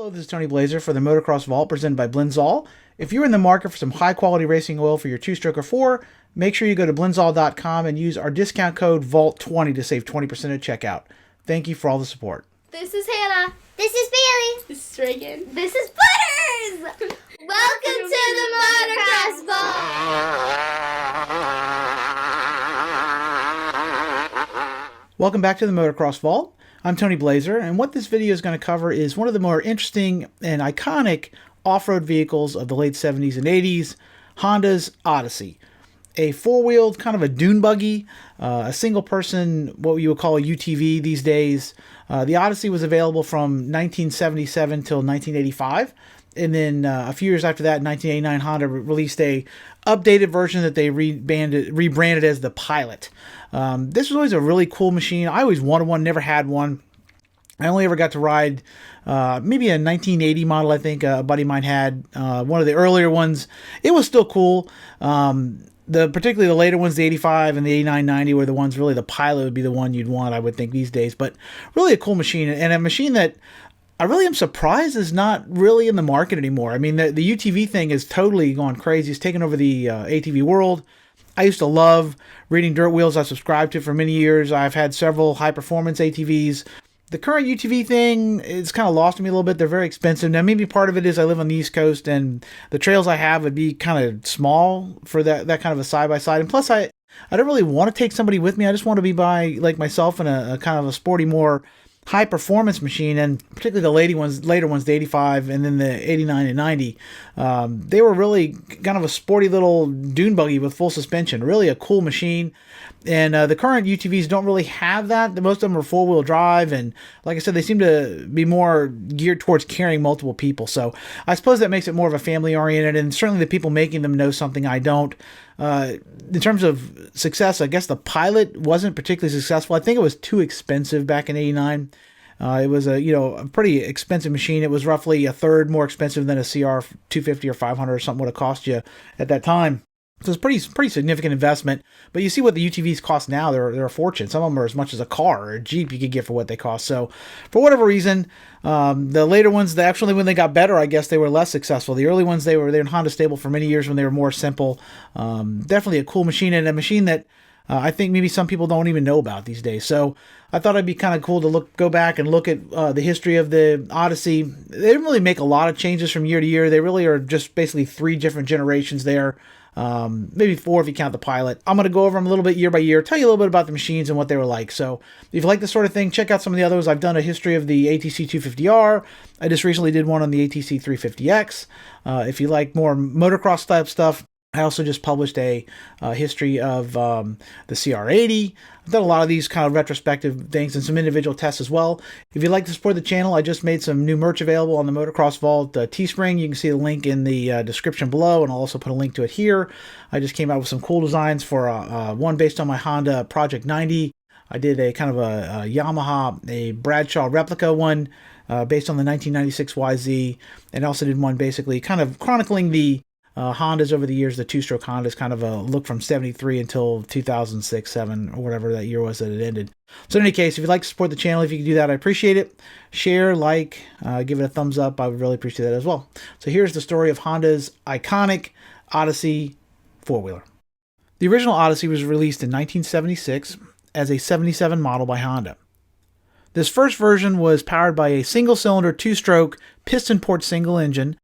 Hello, this is Tony Blazer for the Motocross Vault presented by Blinzall. If you're in the market for some high-quality racing oil for your two-stroke or four, make sure you go to blinzall.com and use our discount code VAULT20 to save 20% at checkout. Thank you for all the support. This is Hannah. This is Bailey. This is Reagan. This is Butters. Welcome to the Motocross Vault. Welcome back to the Motocross Vault. I'm Tony Blazer, and what this video is going to cover is one of the more interesting and iconic off-road vehicles of the late 70s and 80s, Honda's Odyssey. A four-wheeled, kind of a dune buggy, a single-person, what you would call a UTV these days. The Odyssey was available from 1977 till 1985, and then a few years after that, in 1989, Honda released a updated version that they rebranded as the Pilot. This was always a really cool machine. I always wanted one, never had one. I only ever got to ride maybe a 1980 model, I think a buddy of mine had. One of the earlier ones. It was still cool. Particularly the later ones, the 85 and the 89, 90 were the ones, really the Pilot would be the one you'd want, I would think, these days. But really a cool machine, and a machine that I really am surprised is not really in the market anymore. I mean, the UTV thing is totally gone crazy. It's taken over the ATV world. I used to love reading Dirt Wheels. I subscribed to for many years. I've had several high-performance ATVs. The current UTV thing is kind of lost me a little bit. They're very expensive. Now, maybe part of it is I live on the East Coast, and the trails I have would be kind of small for that kind of a side-by-side. And plus, I don't really want to take somebody with me. I just want to be by, like myself, in a kind of a sporty, more high-performance machine, and particularly the later ones, the 85 and then the 89 and 90. They were really kind of a sporty little dune buggy with full suspension. Really a cool machine. And the current UTVs don't really have that. Most of them are four-wheel drive, and like I said, they seem to be more geared towards carrying multiple people. So I suppose that makes it more of a family-oriented, and certainly the people making them know something I don't. In terms of success, I guess the Pilot wasn't particularly successful. I think it was too expensive back in '89. It was a pretty expensive machine. It was roughly a third more expensive than a CR 250 or 500 or something would have cost you at that time. So it's pretty significant investment. But you see what the UTVs cost now. They're a fortune. Some of them are as much as a car or a Jeep you could get for what they cost. So for whatever reason, the later ones, actually when they got better, I guess they were less successful. The early ones, they were in Honda stable for many years when they were more simple. Definitely a cool machine, and a machine that I think maybe some people don't even know about these days. So I thought it'd be kind of cool to go back and look at the history of the Odyssey. They didn't really make a lot of changes from year to year. They really are just basically three different generations there. Maybe four if you count the Pilot. I'm going to go over them a little bit year by year, tell you a little bit about the machines and what they were like. So if you like this sort of thing, check out some of the others. I've done a history of the ATC 250R. I just recently did one on the ATC 350X. If you like more motocross type stuff, I also just published a history of the CR80. I've done a lot of these kind of retrospective things and some individual tests as well. If you'd like to support the channel, I just made some new merch available on the Motocross Vault Teespring. You can see the link in the description below, and I'll also put a link to it here. I just came out with some cool designs for one based on my Honda Project 90. I did a kind of a Yamaha, a Bradshaw replica one based on the 1996 YZ, and also did one basically kind of chronicling the Hondas over the years, the two-stroke Hondas, kind of a look from 73 until 2006, 7, or whatever that year was that it ended. So in any case, if you'd like to support the channel, if you can do that, I appreciate it. Share, like, give it a thumbs up. I would really appreciate that as well. So here's the story of Honda's iconic Odyssey four-wheeler. The original Odyssey was released in 1976 as a 77 model by Honda. This first version was powered by a single-cylinder, two-stroke, piston-port single engine,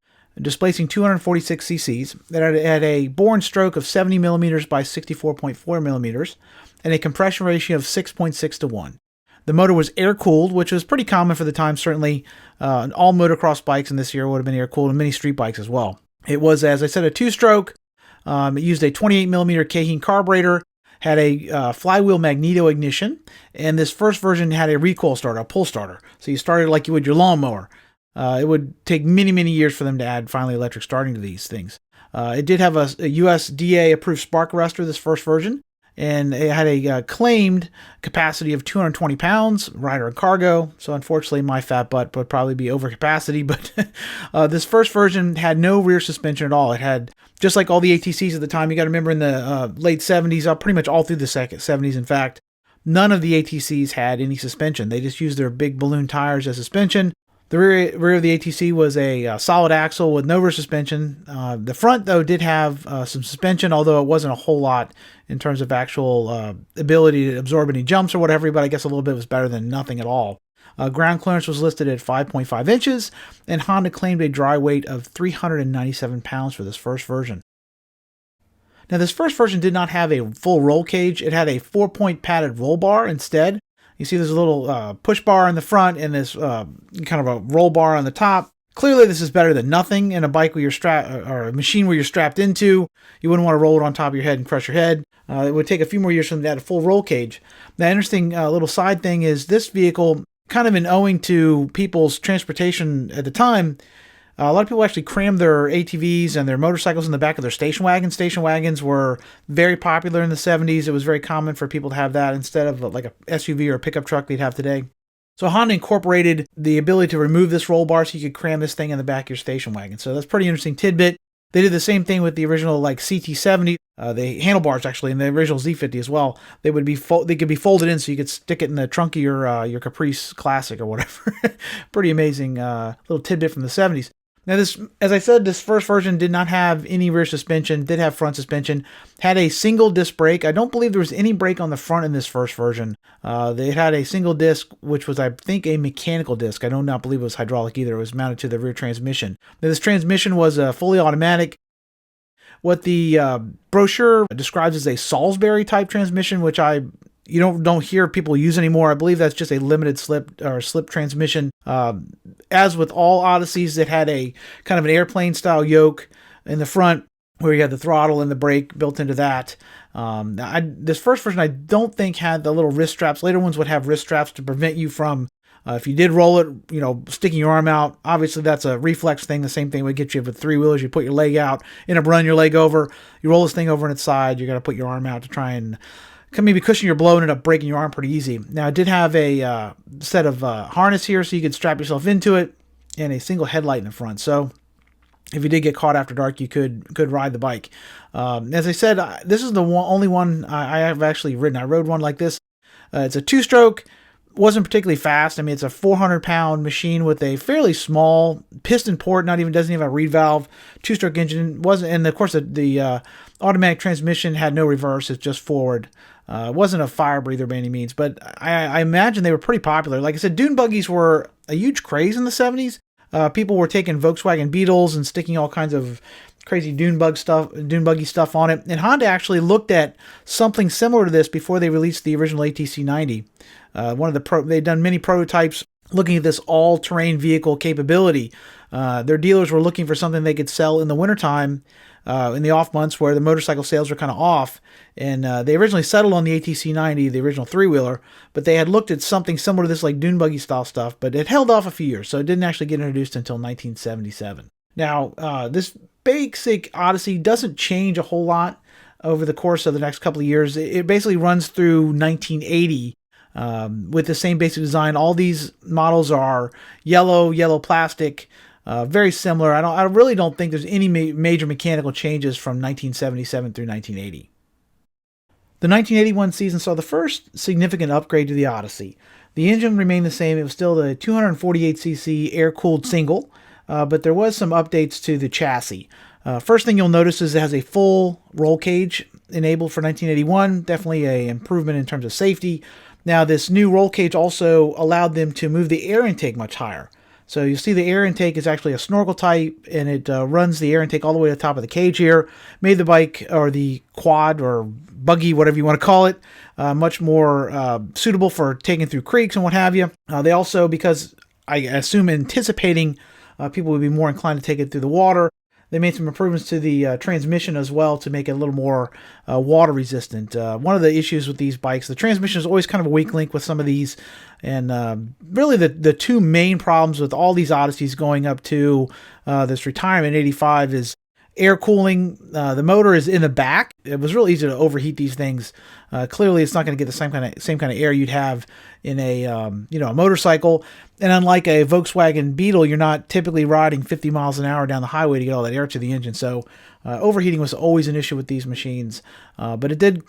displacing 246 cc's, that had a bore and stroke of 70 millimeters by 64.4 millimeters, and a compression ratio of 6.6 to 1. The motor was air-cooled, which was pretty common for the time, certainly. All motocross bikes in this era would have been air-cooled, and many street bikes as well. It was, as I said, a two-stroke. It used a 28 millimeter Keihin carburetor, had a flywheel magneto ignition, and this first version had a recoil starter, a pull starter. So you started like you would your lawnmower. It would take many, many years for them to add finally electric starting to these things. It did have a USDA-approved spark arrestor, this first version, and it had a claimed capacity of 220 pounds, rider and cargo. So unfortunately, my fat butt would probably be over capacity, but this first version had no rear suspension at all. It had, just like all the ATCs at the time, you got to remember in the late 70s, pretty much all through the 70s, in fact, none of the ATCs had any suspension. They just used their big balloon tires as suspension. The rear of the ATC was a solid axle with no rear suspension. The front, though, did have some suspension, although it wasn't a whole lot in terms of actual ability to absorb any jumps or whatever, but I guess a little bit was better than nothing at all. Ground clearance was listed at 5.5 inches, and Honda claimed a dry weight of 397 pounds for this first version. Now, this first version did not have a full roll cage. It had a 4-point padded roll bar instead. You see there's a little push bar in the front and this kind of a roll bar on the top. Clearly, this is better than nothing in a bike where you're or a machine where you're strapped into. You wouldn't want to roll it on top of your head and crush your head. It would take a few more years for them to add a full roll cage. The interesting little side thing is this vehicle, kind of in owing to people's transportation at the time, a lot of people actually crammed their ATVs and their motorcycles in the back of their station wagons. Station wagons were very popular in the 70s. It was very common for people to have that instead of like a SUV or a pickup truck they'd have today. So Honda incorporated the ability to remove this roll bar so you could cram this thing in the back of your station wagon. So that's a pretty interesting tidbit. They did the same thing with the original like CT70, the handlebars actually, and the original Z50 as well. They would be they could be folded in so you could stick it in the trunk of your Caprice Classic or whatever. Pretty amazing little tidbit from the 70s. Now this, as I said, this first version did not have any rear suspension, did have front suspension, had a single disc brake. I don't believe there was any brake on the front in this first version. They had a single disc, which was, I think, a mechanical disc. I do not believe it was hydraulic either. It was mounted to the rear transmission. Now, this transmission was fully automatic. What the brochure describes as a Salisbury type transmission, which you don't hear people use anymore. I believe that's just a limited slip transmission. As with all Odysseys, it had a kind of an airplane style yoke in the front where you had the throttle and the brake built into that. This first version I don't think had the little wrist straps. Later ones would have wrist straps to prevent you from, if you did roll it, sticking your arm out. Obviously that's a reflex thing. The same thing would get you with three wheelers. You put your leg out, in a run your leg over, you roll this thing over on its side, you're going to put your arm out to try and maybe cushion your blow and end up breaking your arm pretty easy. Now, it did have a set of harness here so you could strap yourself into it, and a single headlight in the front. So if you did get caught after dark, you could ride the bike. As I said, this is the only one I have actually ridden. I rode one like this. It's a two-stroke. Wasn't particularly fast. I mean, it's a 400-pound machine with a fairly small piston port. Doesn't even have a reed valve. Two-stroke engine wasn't, and of course the automatic transmission had no reverse. It's just forward. It wasn't a fire breather by any means, but I imagine they were pretty popular. Like I said, dune buggies were a huge craze in the 70s. People were taking Volkswagen Beetles and sticking all kinds of crazy dune buggy stuff on it. And Honda actually looked at something similar to this before they released the original ATC 90. They'd done many prototypes looking at this all-terrain vehicle capability. Their dealers were looking for something they could sell in the wintertime, in the off months where the motorcycle sales were kind of off. And they originally settled on the ATC 90, the original three-wheeler, but they had looked at something similar to this, like dune buggy style stuff, but it held off a few years, so it didn't actually get introduced until 1977. Now, this basic Odyssey doesn't change a whole lot over the course of the next couple of years. It basically runs through 1980 with the same basic design. All these models are yellow plastic, very similar. I really don't think there's any major mechanical changes from 1977 through 1980. The 1981 season saw the first significant upgrade to the Odyssey. The engine remained the same. It was still the 248cc air-cooled single, but there was some updates to the chassis. First thing you'll notice is it has a full roll cage enabled for 1981. Definitely an improvement in terms of safety. Now, this new roll cage also allowed them to move the air intake much higher. So you see the air intake is actually a snorkel type, and it runs the air intake all the way to the top of the cage here. Made the bike, or the quad, or buggy, whatever you want to call it, much more suitable for taking through creeks and what have you. They also, because I assume anticipating people would be more inclined to take it through the water, they made some improvements to the transmission as well to make it a little more water resistant. One of the issues with these bikes, the transmission is always kind of a weak link with some of these. And really the two main problems with all these Odysseys going up to this retirement in 85 is air cooling. The motor is in the back. It was really easy to overheat these things. Clearly, it's not going to get the same kind of air you'd have in a a motorcycle. And unlike a Volkswagen Beetle, you're not typically riding 50 miles an hour down the highway to get all that air to the engine. So overheating was always an issue with these machines. But it did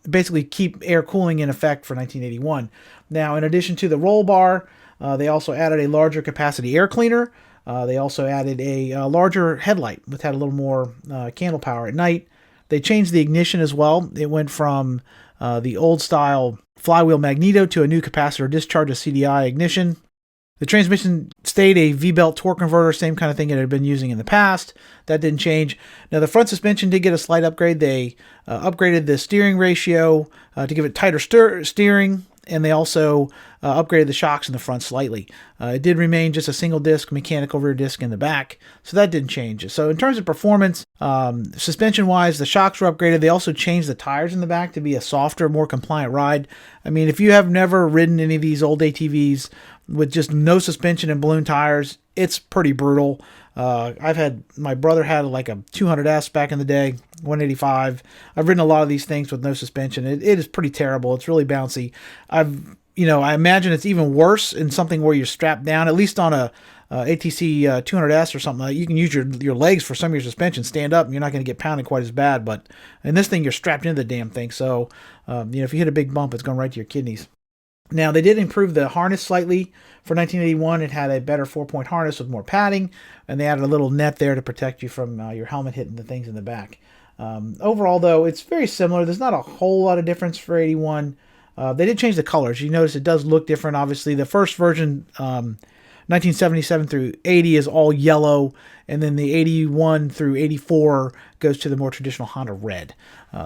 basically keep air cooling in effect for 1981. Now, in addition to the roll bar, They also added a larger capacity air cleaner. They also added a larger headlight, which had a little more candle power at night. They changed the ignition as well. It went from the old style flywheel magneto to a new capacitor discharge, a CDI ignition. The transmission stayed a V-belt torque converter, same kind of thing it had been using in the past. That didn't change. Now, the front suspension did get a slight upgrade. They upgraded the steering ratio to give it tighter steering, and they also upgraded the shocks in the front slightly. It did remain just a single disc mechanical rear disc in the back, so that didn't change. So in terms of performance, suspension-wise, the shocks were upgraded. They also changed the tires in the back to be a softer, more compliant ride. I mean, if you have never ridden any of these old ATVs with just no suspension and balloon tires, it's pretty brutal. My brother had like a 200S back in the day, 185. I've ridden a lot of these things with no suspension. It is pretty terrible. It's really bouncy. I imagine it's even worse in something where you're strapped down, at least on a ATC 200S or something. You can use your legs for some of your suspension, stand up, and you're not going to get pounded quite as bad. But in this thing, you're strapped into the damn thing. So, if you hit a big bump, it's going right to your kidneys. Now, they did improve the harness slightly. For 1981, it had a better 4-point harness with more padding, and they added a little net there to protect you from your helmet hitting the things in the back. Overall, though, it's very similar. There's not a whole lot of difference for 81. They did change the colors. You notice it does look different, obviously. The first version, 1977 through 80, is all yellow, and then the 81 through 84 goes to the more traditional Honda red.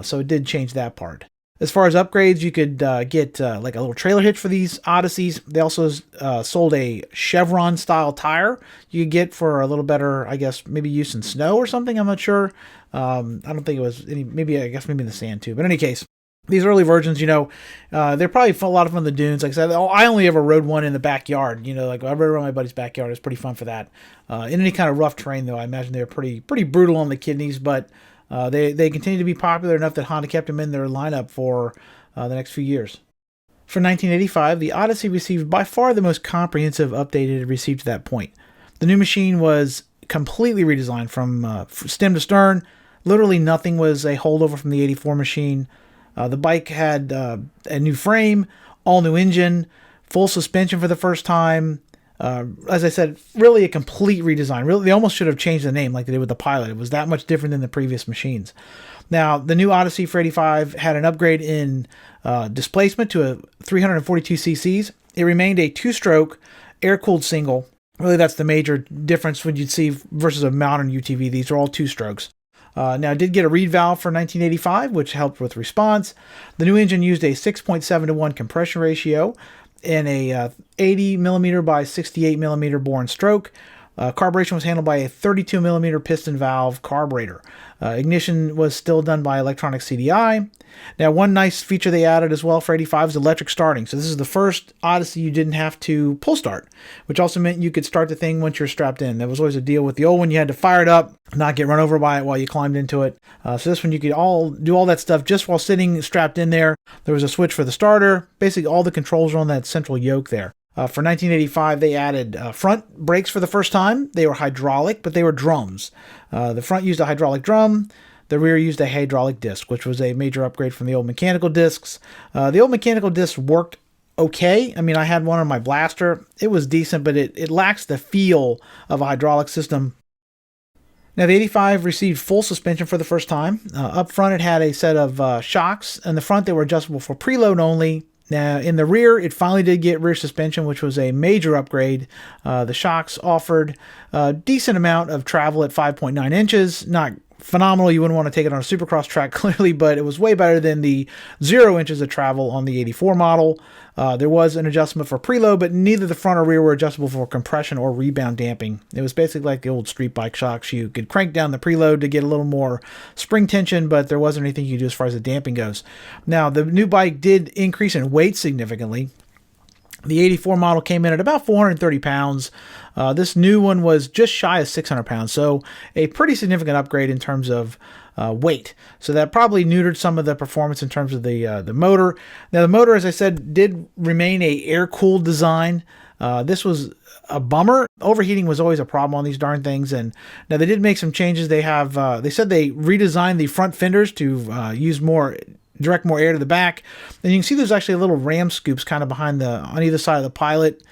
So it did change that part. As far as upgrades, you could get like a little trailer hitch for these Odysseys. They also sold a Chevron-style tire you could get for a little better, I guess, maybe use in snow or something. I'm not sure. I don't think it was any, maybe in the sand too. But in any case, these early versions, they're probably a lot of fun in the dunes. Like I said, I only ever rode one in the backyard. Like I rode around my buddy's backyard. It was pretty fun for that. In any kind of rough terrain, though, I imagine they were pretty brutal on the kidneys, but they continue to be popular enough that Honda kept them in their lineup for the next few years. For 1985, the Odyssey received by far the most comprehensive update it had received to that point. The new machine was completely redesigned from stem to stern. Literally nothing was a holdover from the 84 machine. The bike had a new frame, all new engine, full suspension for the first time. As I said, really a complete redesign. Really, they almost should have changed the name like they did with the Pilot. It was that much different than the previous machines. Now, the new Odyssey for 85 had an upgrade in displacement to a 342 cc's. It remained a two-stroke, air-cooled single. Really, that's the major difference when you'd see versus a modern UTV. These are all two-strokes. Now, it did get a reed valve for 1985, which helped with response. The new engine used a 6.7 to 1 compression ratio and a 80 millimeter by 68 millimeter bore and stroke. Carburation was handled by a 32 millimeter piston valve carburetor. Ignition was still done by electronic CDI. Now, one nice feature they added as well for 85 is electric starting. So this is the first Odyssey you didn't have to pull start, which also meant you could start the thing once you're strapped in. There was always a deal with the old one. You had to fire it up, not get run over by it while you climbed into it. So this one you could do all that stuff just while sitting strapped in there. There was a switch for the starter. Basically, all the controls are on that central yoke there. For 1985, they added front brakes for the first time. They were hydraulic, but they were drums. The front used a hydraulic drum. The rear used a hydraulic disc, which was a major upgrade from the old mechanical discs. The old mechanical discs worked okay. I mean, I had one on my Blaster. It was decent, but it lacks the feel of a hydraulic system. Now, the 85 received full suspension for the first time. Up front, it had a set of shocks. In the front, they were adjustable for preload only. Now, in the rear, it finally did get rear suspension, which was a major upgrade. The shocks offered a decent amount of travel at 5.9 inches. Not phenomenal. You wouldn't want to take it on a Supercross track, clearly, but it was way better than the 0 inches of travel on the 84 model. There was an adjustment for preload, but neither the front or rear were adjustable for compression or rebound damping. It was basically like the old street bike shocks. You could crank down the preload to get a little more spring tension, but there wasn't anything you could do as far as the damping goes. Now, the new bike did increase in weight significantly. The 84 model came in at about 430 pounds. This new one was just shy of 600 pounds, so a pretty significant upgrade in terms of weight. So that probably neutered some of the performance in terms of the motor. Now, the motor, as I said, did remain a air-cooled design. This was a bummer. Overheating was always a problem on these darn things, and now they did make some changes. They said they redesigned the front fenders to direct more air to the back. And you can see there's actually little ram scoops kind of on either side of the Pilot.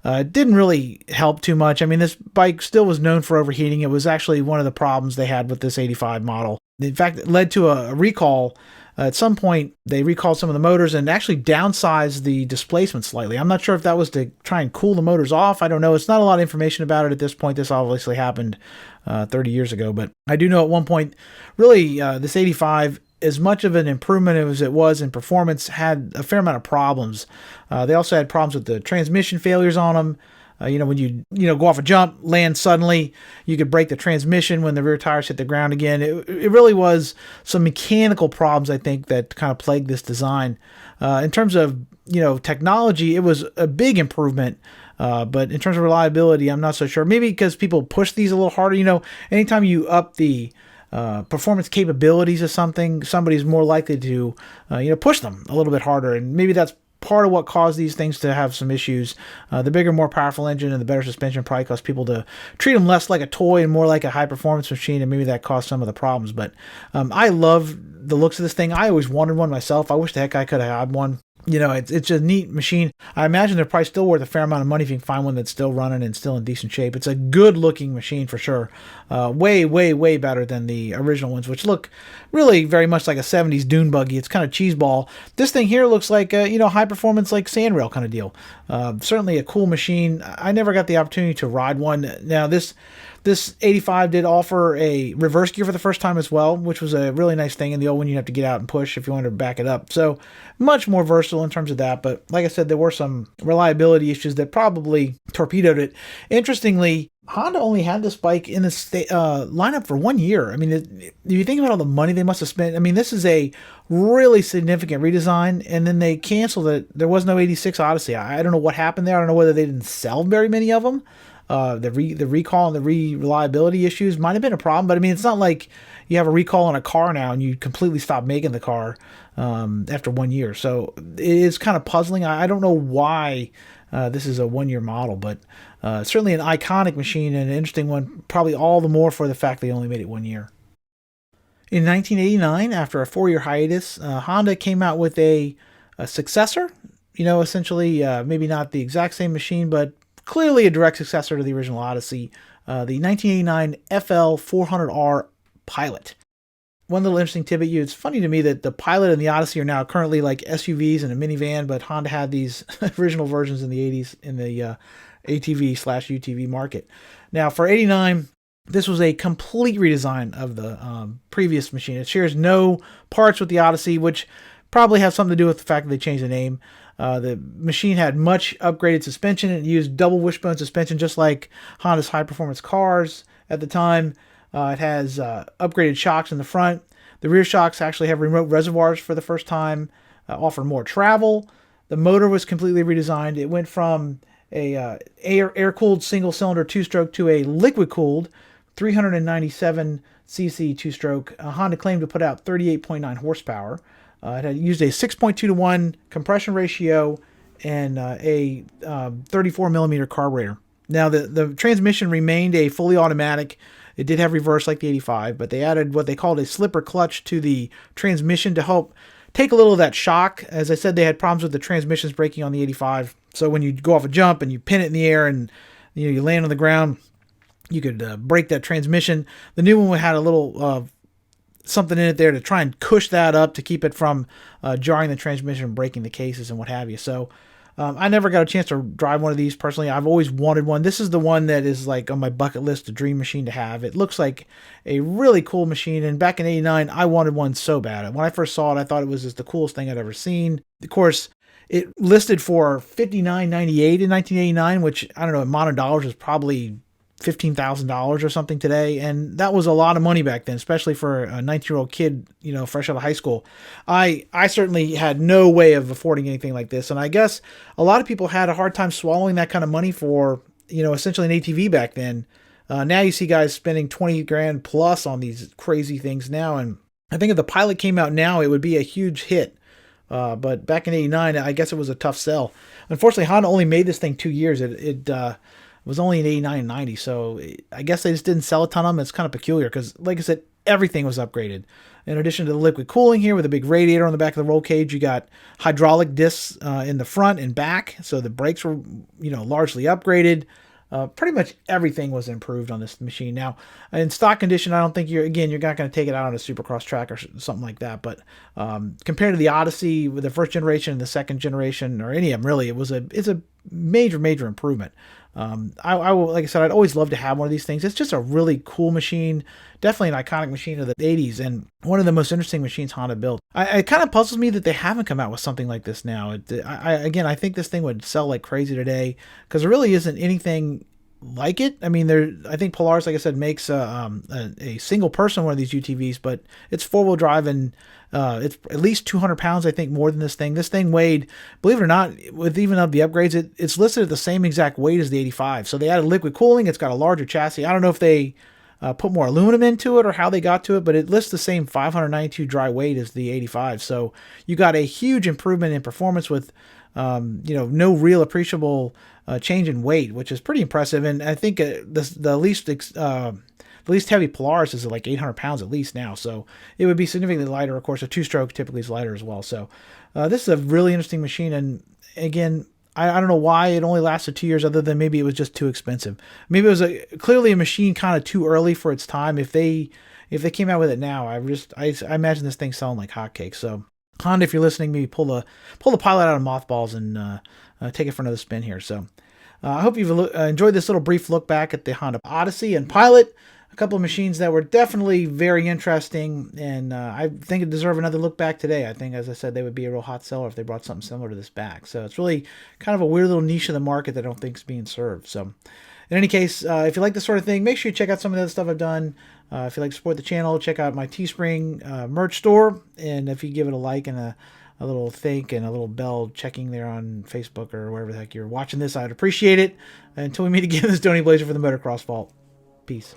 It didn't really help too much. I mean, this bike still was known for overheating. It was actually one of the problems they had with this 85 model. In fact, it led to a recall. At some point, they recalled some of the motors and actually downsized the displacement slightly. I'm not sure if that was to try and cool the motors off. I don't know. It's not a lot of information about it at this point. This obviously happened 30 years ago. But I do know at one point, really, this 85, as much of an improvement as it was in performance, had a fair amount of problems. They also had problems with the transmission failures on them. When you go off a jump, land suddenly, you could break the transmission when the rear tires hit the ground again. It really was some mechanical problems, I think, that kind of plagued this design. In terms of, technology, it was a big improvement. But in terms of reliability, I'm not so sure. Maybe because people push these a little harder. Anytime you up the performance capabilities of something, somebody's more likely to, push them a little bit harder. And maybe that's part of what caused these things to have some issues. The bigger, more powerful engine and the better suspension probably caused people to treat them less like a toy and more like a high-performance machine, and maybe that caused some of the problems. But I love the looks of this thing. I always wanted one myself. I wish the heck I could have had one. It's a neat machine. I imagine they're probably still worth a fair amount of money if you can find one that's still running and still in decent shape. It's a good-looking machine for sure. Way, way, way better than the original ones, which look really very much like a 70s dune buggy. It's kind of cheeseball. This thing here looks like a, high-performance like sandrail kind of deal. Certainly a cool machine. I never got the opportunity to ride one. Now, this 85 did offer a reverse gear for the first time as well, which was a really nice thing. In the old one, you have to get out and push if you wanted to back it up. So much more versatile in terms of that. But like I said, there were some reliability issues that probably torpedoed it. Interestingly, Honda only had this bike in the lineup for 1 year. I mean, if you think about all the money they must have spent, I mean, this is a really significant redesign, and then they canceled it. There was no 86 Odyssey. I don't know what happened there. I don't know whether they didn't sell very many of them. The recall and the reliability issues might have been a problem, but I mean, it's not like you have a recall on a car now and you completely stop making the car after 1 year. So it is kind of puzzling. I don't know why this is a 1 year model, but certainly an iconic machine and an interesting one, probably all the more for the fact they only made it 1 year. In 1989, after a 4 year hiatus, Honda came out with a successor, essentially maybe not the exact same machine, but clearly a direct successor to the original Odyssey, the 1989 FL400R Pilot. One little interesting tidbit, it's funny to me that the Pilot and the Odyssey are now currently like SUVs and a minivan, but Honda had these original versions in the 80s in the ATV/UTV market. Now for 89, this was a complete redesign of the previous machine. It shares no parts with the Odyssey, which probably has something to do with the fact that they changed the name. The machine had much upgraded suspension. It used double wishbone suspension, just like Honda's high-performance cars at the time. It has upgraded shocks in the front. The rear shocks actually have remote reservoirs for the first time, offer more travel. The motor was completely redesigned. It went from a air-cooled single-cylinder two-stroke to a liquid-cooled 397cc two-stroke. Honda claimed to put out 38.9 horsepower. It had used a 6.2 to 1 compression ratio and a 34 millimeter carburetor. Now the transmission remained a fully automatic. It did have reverse like the 85, but they added what they called a slipper clutch to the transmission to help take a little of that shock. As I said, they had problems with the transmissions breaking on the 85. So when you go off a jump and you pin it in the air and you land on the ground, you could break that transmission. The new one had a little something in it there to try and cush that up to keep it from jarring the transmission and breaking the cases and what have you. So I never got a chance to drive one of these personally. I've always wanted one. This is the one that is like on my bucket list, a dream machine to have. It looks like a really cool machine. And back in 89, I wanted one so bad. When I first saw it, I thought it was just the coolest thing I'd ever seen. Of course, it listed for $59.98 in 1989, which I don't know, in modern dollars is probably $15,000 or something today, and that was a lot of money back then, especially for a 19-year-old kid, fresh out of high school. I certainly had no way of affording anything like this, and I guess a lot of people had a hard time swallowing that kind of money for, essentially an ATV back then. Now you see guys spending 20 grand plus on these crazy things now, and I think if the Pilot came out now, it would be a huge hit. But back in 89, I guess it was a tough sell. Unfortunately, Honda only made this thing 2 years. It was only in 89 and 90. So I guess they just didn't sell a ton of them. It's kind of peculiar because, like I said, everything was upgraded. In addition to the liquid cooling here with a big radiator on the back of the roll cage, you got hydraulic discs in the front and back. So the brakes were, largely upgraded. Pretty much everything was improved on this machine. Now, in stock condition, I don't think you're not going to take it out on a Supercross track or something like that. But compared to the Odyssey with the first generation and the second generation, or any of them really, it's a major improvement. I will, like I said, I'd always love to have one of these things. It's just a really cool machine, definitely an iconic machine of the 80s, and one of the most interesting machines Honda built. It kind of puzzles me that they haven't come out with something like this now. I think this thing would sell like crazy today because there really isn't anything like it. I mean, I think Polaris, like I said, makes a single person one of these UTVs, but it's 4-wheel drive and it's at least 200 pounds, I think, more than this thing. This thing weighed, believe it or not, with even of the upgrades, it's listed at the same exact weight as the 85. So they added liquid cooling. It's got a larger chassis. I don't know if they put more aluminum into it or how they got to it, but it lists the same 592 dry weight as the 85. So you got a huge improvement in performance with no real appreciable change in weight, which is pretty impressive. And I think the least heavy Polaris is like 800 pounds at least now, so it would be significantly lighter. Of course, a two-stroke typically is lighter as well. So this is a really interesting machine, and again, I don't know why it only lasted 2 years, other than maybe it was just too expensive. Maybe it was clearly a machine kind of too early for its time. If they came out with it now, I imagine this thing selling like hotcakes. So Honda, if you're listening, maybe pull the Pilot out of mothballs and take it for another spin here. So I hope you've enjoyed this little brief look back at the Honda Odyssey and Pilot. A couple of machines that were definitely very interesting, and I think it deserve another look back today. I think, as I said, they would be a real hot seller if they brought something similar to this back. So it's really kind of a weird little niche of the market that I don't think is being served. So in any case, if you like this sort of thing, make sure you check out some of the other stuff I've done. If you like to support the channel, check out my Teespring merch store, and if you give it a like and a little thank and a little bell checking there on Facebook or wherever the heck you're watching this, I'd appreciate it. Until we meet again, this is Tony Blazer for the Motocross Vault. Peace.